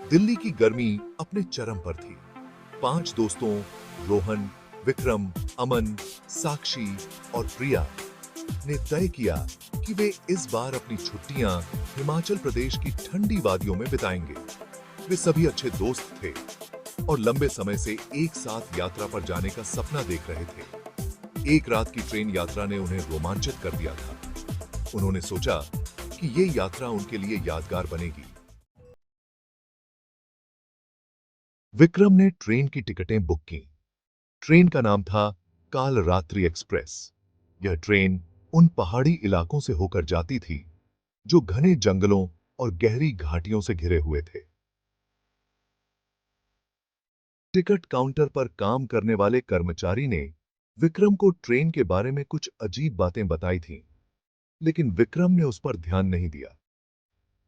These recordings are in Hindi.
दिल्ली की गर्मी अपने चरम पर थी। 5 दोस्तों रोहन, विक्रम, अमन, साक्षी और प्रिया ने तय किया कि वे इस बार अपनी छुट्टियां हिमाचल प्रदेश की ठंडी वादियों में बिताएंगे। वे सभी अच्छे दोस्त थे और लंबे समय से एक साथ यात्रा पर जाने का सपना देख रहे थे। एक रात की ट्रेन यात्रा ने उन्हें रोमांचित कर दिया था। उन्होंने सोचा कि ये यात्रा उनके लिए यादगार बनेगी। विक्रम ने ट्रेन की टिकटें बुक की। ट्रेन का नाम था काल रात्रि एक्सप्रेस। यह ट्रेन उन पहाड़ी इलाकों से होकर जाती थी जो घने जंगलों और गहरी घाटियों से घिरे हुए थे। टिकट काउंटर पर काम करने वाले कर्मचारी ने विक्रम को ट्रेन के बारे में कुछ अजीब बातें बताई थीं, लेकिन विक्रम ने उस पर ध्यान नहीं दिया।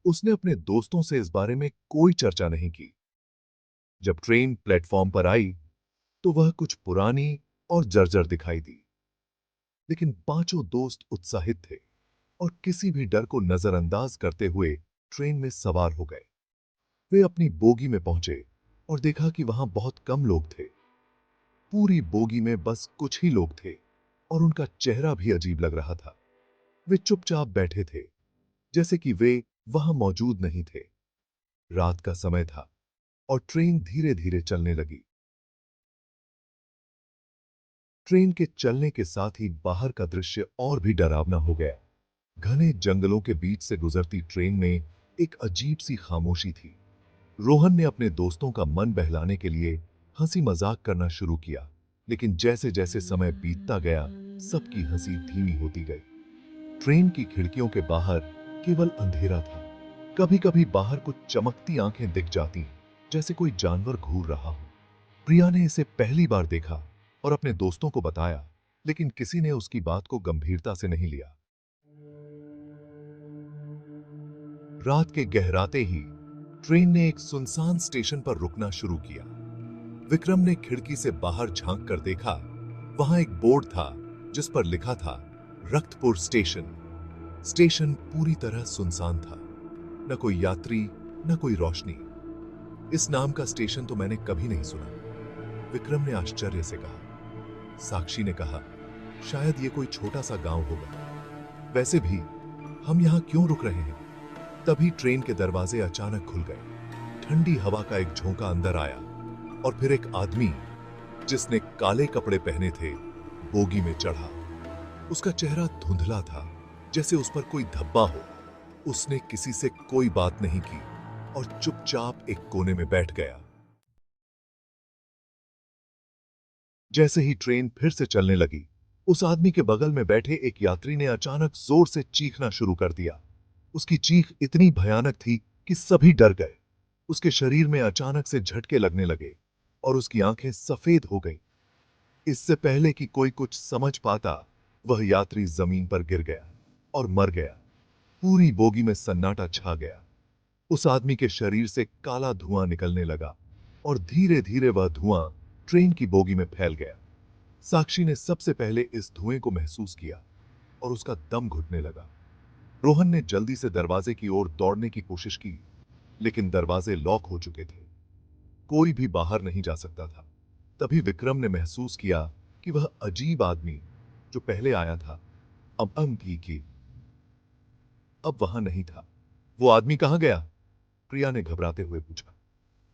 उसने अपने दोस्तों से इस बारे में कोई चर्चा नहीं की। जब ट्रेन प्लेटफॉर्म पर आई, तो वह कुछ पुरानी और जर्जर दिखाई दी, लेकिन पांचों दोस्त उत्साहित थे और किसी भी डर को नजरअंदाज करते हुए ट्रेन में सवार हो गए। वे अपनी बोगी में पहुंचे और देखा कि वहां बहुत कम लोग थे। पूरी बोगी में बस कुछ ही लोग थे और उनका चेहरा भी अजीब लग रहा था। वे चुपचाप बैठे थे, जैसे कि वे वहां मौजूद नहीं थे। रात का समय था और ट्रेन धीरे धीरे चलने लगी। ट्रेन के चलने के साथ ही बाहर का दृश्य और भी डरावना हो गया। घने जंगलों के बीच से गुजरती ट्रेन में एक अजीब सी खामोशी थी। रोहन ने अपने दोस्तों का मन बहलाने के लिए हंसी मजाक करना शुरू किया, लेकिन जैसे जैसे समय बीतता गया, सबकी हंसी धीमी होती गई। ट्रेन की खिड़कियों के बाहर केवल अंधेरा था। कभी कभी बाहर कुछ चमकती आंखें दिख जाती, जैसे कोई जानवर घूर रहा हो। प्रिया ने इसे पहली बार देखा और अपने दोस्तों को बताया, लेकिन किसी ने उसकी बात को गंभीरता से नहीं लिया। रात के गहराते ही ट्रेन ने एक सुनसान स्टेशन पर रुकना शुरू किया। विक्रम ने खिड़की से बाहर झांक कर देखा। वहां एक बोर्ड था जिस पर लिखा था रक्तपुर स्टेशन। स्टेशन पूरी तरह सुनसान था। न कोई यात्री, न कोई रोशनी। इस नाम का स्टेशन तो मैंने कभी नहीं सुना, विक्रम ने आश्चर्य से कहा। साक्षी ने कहा, शायद ये कोई छोटा सा गांव होगा। वैसे भी हम यहां क्यों रुक रहे हैं? तभी ट्रेन के दरवाजे अचानक खुल गए। ठंडी हवा का एक झोंका अंदर आया और फिर एक आदमी जिसने काले कपड़े पहने थे, बोगी में चढ़ा। उसका चेहरा धुंधला था, जैसे उस पर कोई धब्बा हो। उसने किसी से कोई बात नहीं की और चुपचाप एक कोने में बैठ गया। जैसे ही ट्रेन फिर से चलने लगी, उस आदमी के बगल में बैठे एक यात्री ने अचानक जोर से चीखना शुरू कर दिया। उसकी चीख इतनी भयानक थी कि सभी डर गए। उसके शरीर में अचानक से झटके लगने लगे और उसकी आंखें सफेद हो गईं। इससे पहले कि कोई कुछ समझ पाता, वह यात्री जमीन पर गिर गया और मर गया। पूरी बोगी में सन्नाटा छा गया। उस आदमी के शरीर से काला धुआं निकलने लगा और धीरे धीरे वह धुआं ट्रेन की बोगी में फैल गया। साक्षी ने सबसे पहले इस धुएं को महसूस किया और उसका दम घुटने लगा। रोहन ने जल्दी से दरवाजे की ओर दौड़ने की कोशिश की, लेकिन दरवाजे लॉक हो चुके थे। कोई भी बाहर नहीं जा सकता था। तभी विक्रम ने महसूस किया कि वह अजीब आदमी जो पहले आया था, अब वहां नहीं था। वो आदमी कहां गया? प्रिया ने घबराते हुए पूछा।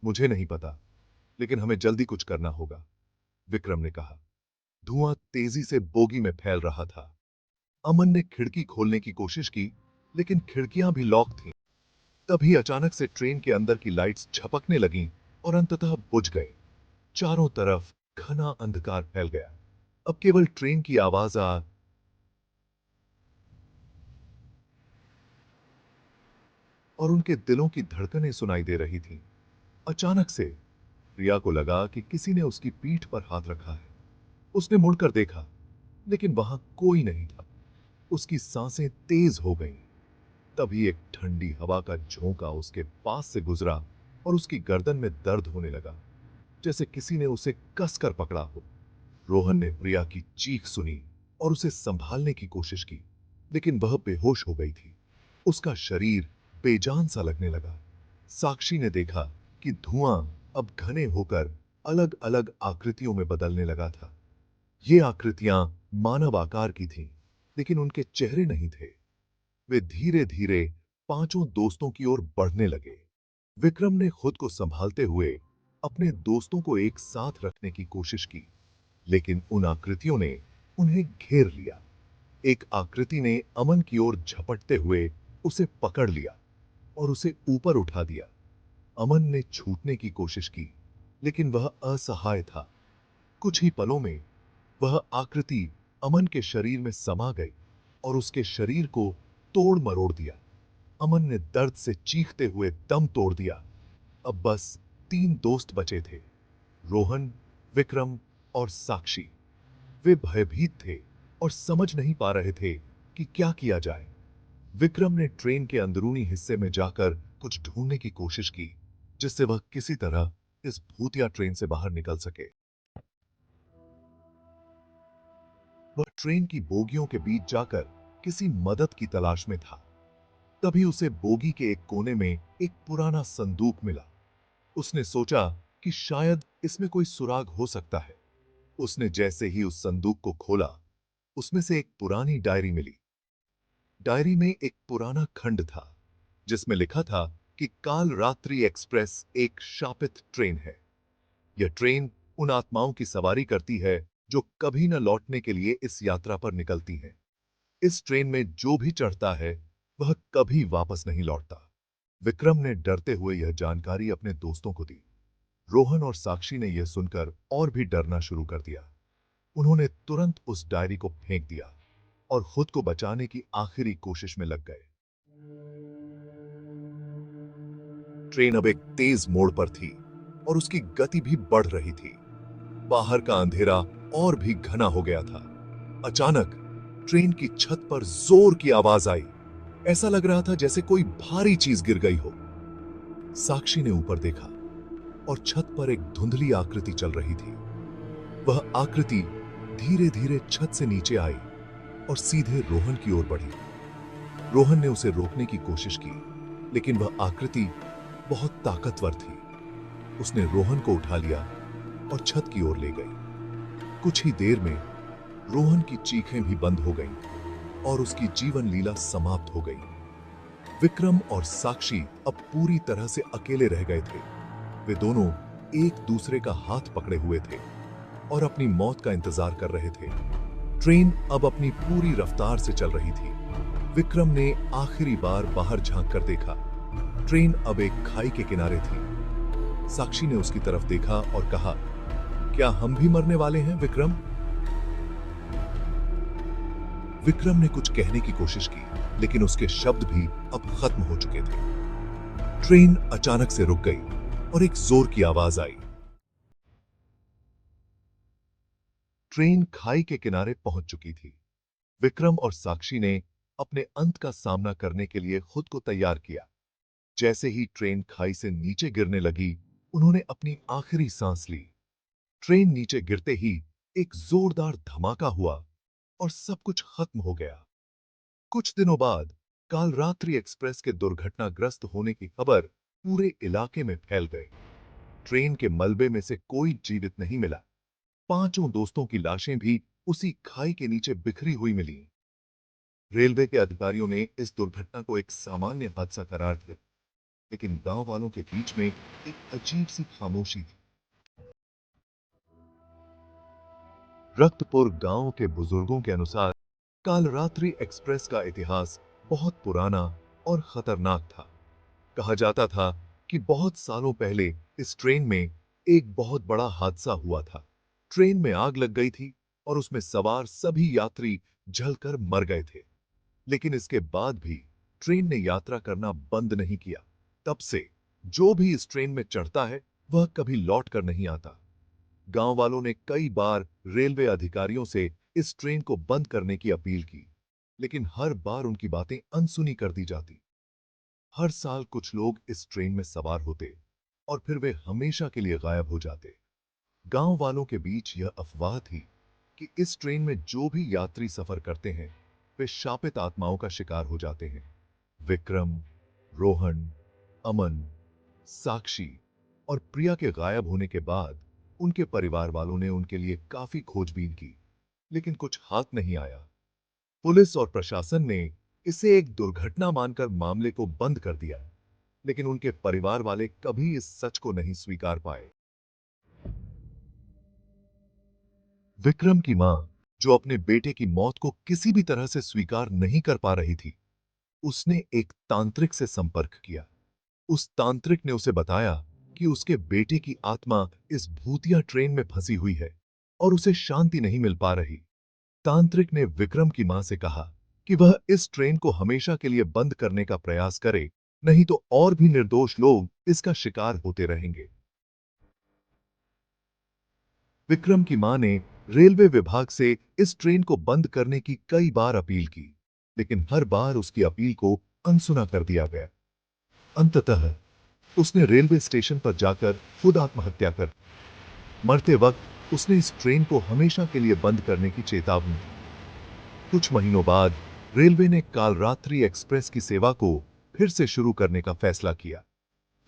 मुझे नहीं पता, लेकिन हमें जल्दी कुछ करना होगा, विक्रम ने कहा। धुआं तेजी से बोगी में फैल रहा था। अमन ने खिड़की खोलने की कोशिश की, लेकिन खिड़कियां भी लॉक थीं। तभी अचानक से ट्रेन के अंदर की लाइट्स झपकने लगीं और अंततः बुझ गए। चारों तरफ घना अंधकार फैल गया। अब केवल ट्रेन की आवाज और उनके दिलों की धड़कनें सुनाई दे रही थीं। अचानक से प्रिया को लगा कि किसी ने उसकी पीठ पर हाथ रखा है। उसने मुड़कर देखा, लेकिन वहां कोई नहीं था। उसकी सांसें तेज हो गईं। तभी एक ठंडी हवा का झोंका उसके पास से गुजरा और उसकी गर्दन में दर्द होने लगा, जैसे किसी ने उसे कसकर पकड़ा हो। रोहन ने प्रिया की चीख सुनी और उसे संभालने की कोशिश की, लेकिन वह बेहोश हो गई थी। उसका शरीर बेजान सा लगने लगा। साक्षी ने देखा कि धुआं अब घने होकर अलग अलग आकृतियों में बदलने लगा था। ये आकृतियां मानव आकार की थीं, लेकिन उनके चेहरे नहीं थे। वे धीरे धीरे पांचों दोस्तों की ओर बढ़ने लगे। विक्रम ने खुद को संभालते हुए अपने दोस्तों को एक साथ रखने की कोशिश की, लेकिन उन आकृतियों ने उन्हें घेर लिया। एक आकृति ने अमन की ओर झपटते हुए उसे पकड़ लिया और उसे ऊपर उठा दिया। अमन ने छूटने की कोशिश की, लेकिन वह असहाय था। कुछ ही पलों में वह आकृति अमन के शरीर में समा गई और उसके शरीर को तोड़ मरोड़ दिया। अमन ने दर्द से चीखते हुए दम तोड़ दिया। अब बस तीन दोस्त बचे थे, रोहन, विक्रम और साक्षी। वे भयभीत थे और समझ नहीं पा रहे थे कि क्या किया जाए। विक्रम ने ट्रेन के अंदरूनी हिस्से में जाकर कुछ ढूंढने की कोशिश की, जिससे वह किसी तरह इस भूतिया ट्रेन से बाहर निकल सके। वह ट्रेन की बोगियों के बीच जाकर किसी मदद की तलाश में था। तभी उसे बोगी के एक कोने में एक पुराना संदूक मिला। उसने सोचा कि शायद इसमें कोई सुराग हो सकता है। उसने जैसे ही उस संदूक को खोला, उसमें से एक पुरानी डायरी मिली। डायरी में एक पुराना खंड था, जिसमें लिखा था कि काल रात्रि एक्सप्रेस एक शापित ट्रेन है। यह ट्रेन उन आत्माओं की सवारी करती है जो कभी न लौटने के लिए इस यात्रा पर निकलती हैं। इस ट्रेन में जो भी चढ़ता है वह कभी वापस नहीं लौटता। विक्रम ने डरते हुए यह जानकारी अपने दोस्तों को दी। रोहन और साक्षी ने यह सुनकर और भी डरना शुरू कर दिया। उन्होंने तुरंत उस डायरी को फेंक दिया और खुद को बचाने की आखिरी कोशिश में लग गए। ट्रेन अब एक तेज मोड़ पर थी और उसकी गति भी बढ़ रही थी। बाहर का अंधेरा और भी घना हो गया था। अचानक ट्रेन की छत पर जोर की आवाज आई। ऐसा लग रहा था जैसे कोई भारी चीज गिर गई हो। साक्षी ने ऊपर देखा और छत पर एक धुंधली आकृति चल रही थी। वह आकृति धीरे धीरे छत से नीचे आई और सीधे रोहन की ओर बढ़ी। रोहन ने उसे रोकने की कोशिश की, लेकिन वह आकृति बहुत ताकतवर थी। उसने रोहन को उठा लिया और छत की ओर ले गई। कुछ ही देर में रोहन की चीखें भी बंद हो गईं और उसकी जीवन लीला समाप्त हो गई। विक्रम और साक्षी अब पूरी तरह से अकेले रह गए थे। वे दोनों एक दूसरे का हाथ पकड़े हुए थे और अपनी मौत का इंतजार कर रहे थे। ट्रेन अब अपनी पूरी रफ्तार से चल रही थी। विक्रम ने आखिरी बार बाहर झांक कर देखा। ट्रेन अब एक खाई के किनारे थी। साक्षी ने उसकी तरफ देखा और कहा, क्या हम भी मरने वाले हैं विक्रम? विक्रम ने कुछ कहने की कोशिश की, लेकिन उसके शब्द भी अब खत्म हो चुके थे। ट्रेन अचानक से रुक गई और एक जोर की आवाज आई। ट्रेन खाई के किनारे पहुंच चुकी थी। विक्रम और साक्षी ने अपने अंत का सामना करने के लिए खुद को तैयार किया। जैसे ही ट्रेन खाई से नीचे गिरने लगी, उन्होंने अपनी आखिरी सांस ली। ट्रेन नीचे गिरते ही एक जोरदार धमाका हुआ और सब खत्म हो गया। कुछ दिनों बाद काल रात्रि एक्सप्रेस के दुर्घटनाग्रस्त होने की खबर पूरे इलाके में फैल गई। ट्रेन के मलबे में से कोई जीवित नहीं मिला। पांचों दोस्तों की लाशें भी उसी खाई के नीचे बिखरी हुई मिली। रेलवे के अधिकारियों ने इस दुर्घटना को एक सामान्य हादसा करार दिया, लेकिन गांव वालों के बीच में एक अजीब सी खामोशी थी। रक्तपुर गांव के बुजुर्गों के अनुसार कालरात्रि एक्सप्रेस का इतिहास बहुत पुराना और खतरनाक था। कहा जाता था कि बहुत सालों पहले इस ट्रेन में एक बहुत बड़ा हादसा हुआ था। ट्रेन में आग लग गई थी और उसमें सवार सभी यात्री जलकर मर गए थे। लेकिन इसके बाद भी ट्रेन ने यात्रा करना बंद नहीं किया। तब से जो भी इस ट्रेन में चढ़ता है वह कभी लौट कर नहीं आता। गांव वालों ने कई बार रेलवे अधिकारियों से इस ट्रेन को बंद करने की अपील की, लेकिन हर बार उनकी बातें अनसुनी कर दी जाती। हर साल कुछ लोग इस ट्रेन में सवार होते और फिर वे हमेशा के लिए गायब हो जाते। गांव वालों के बीच यह अफवाह थी कि इस ट्रेन में जो भी यात्री सफर करते हैं वे शापित आत्माओं का शिकार हो जाते हैं। विक्रम, रोहन, अमन, साक्षी और प्रिया के गायब होने के बाद उनके परिवार वालों ने उनके लिए काफी खोजबीन की, लेकिन कुछ हाथ नहीं आया। पुलिस और प्रशासन ने इसे एक दुर्घटना मानकर मामले को बंद कर दिया, लेकिन उनके परिवार वाले कभी इस सच को नहीं स्वीकार पाए। विक्रम की मां, जो अपने बेटे की मौत को किसी भी तरह से स्वीकार नहीं कर पा रही थी, उसने एक तांत्रिक से संपर्क किया। उस तांत्रिक ने उसे बताया कि उसके बेटे की आत्मा इस भूतिया ट्रेन में फंसी हुई है और उसे शांति नहीं मिल पा रही। तांत्रिक ने विक्रम की मां से कहा कि वह इस ट्रेन को हमेशा के लिए बंद करने का प्रयास करे, नहीं तो और भी निर्दोष लोग इसका शिकार होते रहेंगे। विक्रम की मां ने रेलवे विभाग से इस ट्रेन को बंद करने की कई बार अपील की, लेकिन हर बार उसकी अपील को अनसुना कर दिया गया। अंततः उसने रेलवे स्टेशन पर जाकर खुद आत्महत्या कर, मरते वक्त उसने इस ट्रेन को हमेशा के लिए बंद करने की चेतावनी दी। कुछ महीनों बाद रेलवे ने कालरात्रि एक्सप्रेस की सेवा को फिर से शुरू करने का फैसला किया,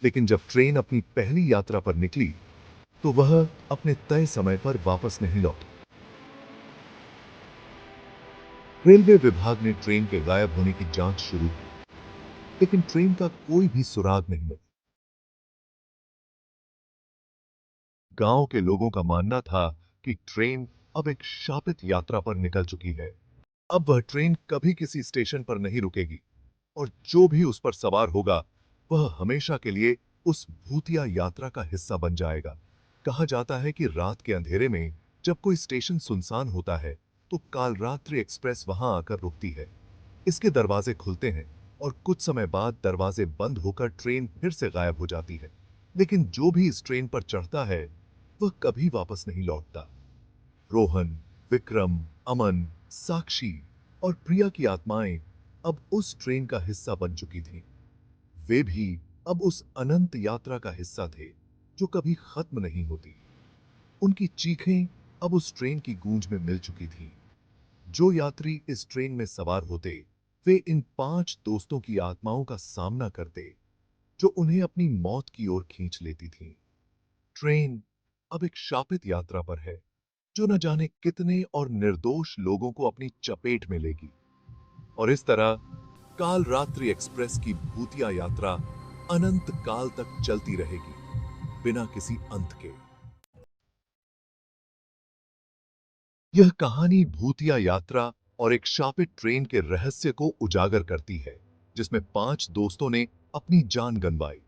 लेकिन जब ट्रेन अपनी पहली यात्रा पर निकली तो वह अपने तय समय पर वापस नहीं लौटी। रेलवे विभाग ने ट्रेन के गायब होने की जांच शुरू की, लेकिन ट्रेन का कोई भी सुराग नहीं मिला। गांव के लोगों का मानना था कि ट्रेन अब एक शापित यात्रा पर निकल चुकी है। अब वह ट्रेन कभी किसी स्टेशन पर नहीं रुकेगी और जो भी उस पर सवार होगा वह हमेशा के लिए उस भूतिया यात्रा का हिस्सा बन जाएगा। कहा जाता है कि रात के अंधेरे में जब कोई स्टेशन सुनसान होता है तो कालरात्रि एक्सप्रेस वहां आकर रुकती है। इसके दरवाजे खुलते हैं और कुछ समय बाद दरवाजे बंद होकर ट्रेन फिर से गायब हो जाती है, लेकिन जो भी इस ट्रेन पर चढ़ता है वह कभी वापस नहीं लौटता। रोहन, विक्रम, अमन, साक्षी और प्रिया की आत्माएं अब उस ट्रेन का हिस्सा बन चुकी थीं। वे भी अब उस अनंत यात्रा का हिस्सा थे जो कभी खत्म नहीं होती। उनकी चीखें अब उस ट्रेन की गूंज में मिल चुकी थीं। जो यात्री इस ट्रेन में सवार होते, वे इन 5 दोस्तों की आत्माओं का सामना करते, जो उन्हें अपनी मौत की ओर खींच लेती थीं। ट्रेन अब एक शापित यात्रा पर है, जो न जाने कितने और निर्दोष लोगों को अपनी चपेट में लेगी। और इस तरह काल रात्रि एक्सप्रेस की भूतिया यात्रा अनंत काल तक चलती रहेगी, बिना किसी अंत के। यह कहानी भूतिया यात्रा और एक शापित ट्रेन के रहस्य को उजागर करती है, जिसमें 5 दोस्तों ने अपनी जान गंवाई।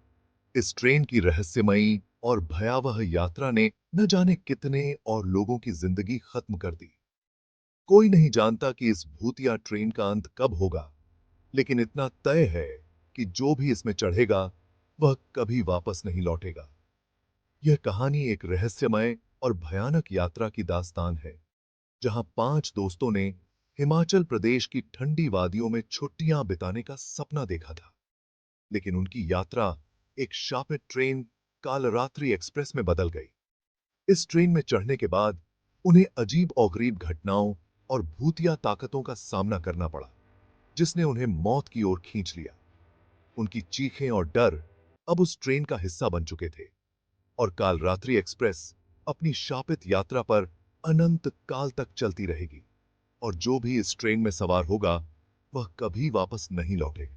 इस ट्रेन की रहस्यमयी और भयावह यात्रा ने न जाने कितने और लोगों की जिंदगी खत्म कर दी। कोई नहीं जानता कि इस भूतिया ट्रेन का अंत कब होगा, लेकिन इतना तय है कि जो भी इसमें चढ़ेगा वह कभी वापस नहीं लौटेगा। यह कहानी एक रहस्यमय और भयानक यात्रा की दास्तान है, जहां 5 दोस्तों ने हिमाचल प्रदेश की ठंडी वादियों में छुट्टियां बिताने का सपना देखा था, लेकिन उनकी यात्रा एक शापित ट्रेन कालरात्रि एक्सप्रेस में बदल गई। इस ट्रेन में चढ़ने के बाद उन्हें अजीब और गरीब घटनाओं और भूतिया ताकतों का सामना करना पड़ा, जिसने उन्हें मौत की ओर खींच लिया। उनकी चीखें और डर अब उस ट्रेन का हिस्सा बन चुके थे और कालरात्रि एक्सप्रेस अपनी शापित यात्रा पर अनंत काल तक चलती रहेगी और जो भी इस ट्रेन में सवार होगा वह कभी वापस नहीं लौटेगा।